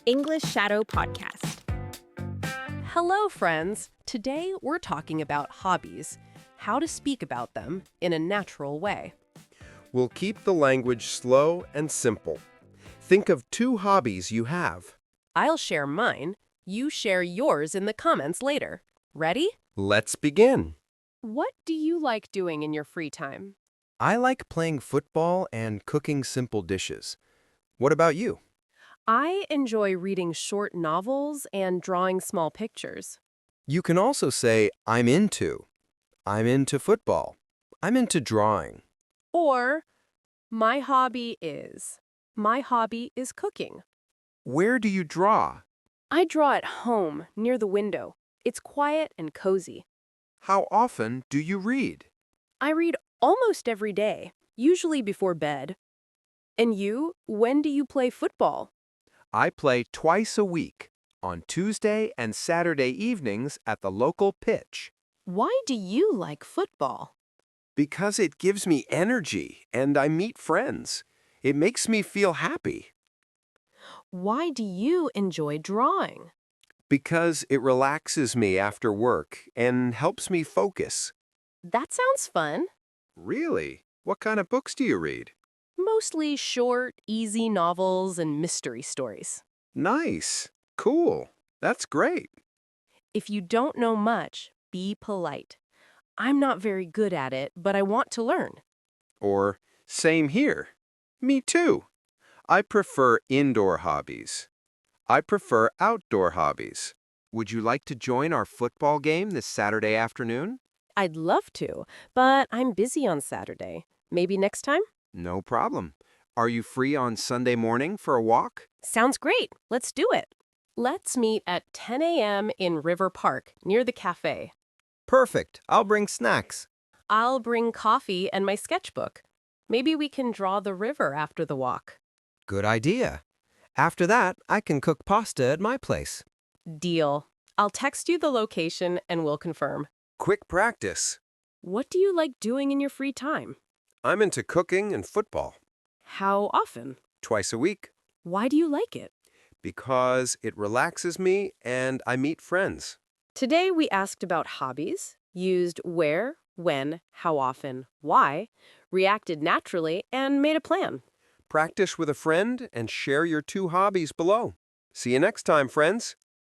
English Shadow Podcast. Hello, friends. Today we're talking about hobbies, how to speak about them in a natural way. We'll keep the language slow and simple. Think of 2 hobbies you have. I'll share mine. You share yours in the comments later. Ready? Let's begin. What do you like doing in your free time? I like playing football and cooking simple dishes. What about you? I enjoy reading short novels and drawing small pictures. You can also say, I'm into. I'm into football. I'm into drawing. Or, my hobby is. My hobby is cooking. Where do you draw? I draw at home, near the window. It's quiet and cozy. How often do you read? I read almost every day, usually before bed. And you, when do you play football? I play twice a week, on Tuesday and Saturday evenings at the local pitch. Why do you like football? Because it gives me energy and I meet friends. It makes me feel happy. Why do you enjoy drawing? Because it relaxes me after work and helps me focus. That sounds fun. Really? What kind of books do you read? Mostly short, easy novels and mystery stories. Nice. Cool. That's great. If you don't know much, be polite. I'm not very good at it, but I want to learn. Or, same here. Me too. I prefer indoor hobbies. I prefer outdoor hobbies. Would you like to join our football game this Saturday afternoon? I'd love to, but I'm busy on Saturday. Maybe next time? No problem. Are you free on Sunday morning for a walk? Sounds great. Let's do it. Let's meet at 10 a.m. in River Park, near the cafe. Perfect. I'll bring snacks. I'll bring coffee and my sketchbook. Maybe we can draw the river after the walk. Good idea. After that, I can cook pasta at my place. Deal. I'll text you the location and we'll confirm. Quick practice. What do you like doing in your free time? I'm into cooking and football. How often? Twice a week. Why do you like it? Because it relaxes me and I meet friends. Today we asked about hobbies, used where, when, how often, why, reacted naturally, and made a plan. Practice with a friend and share your 2 hobbies below. See you next time, friends.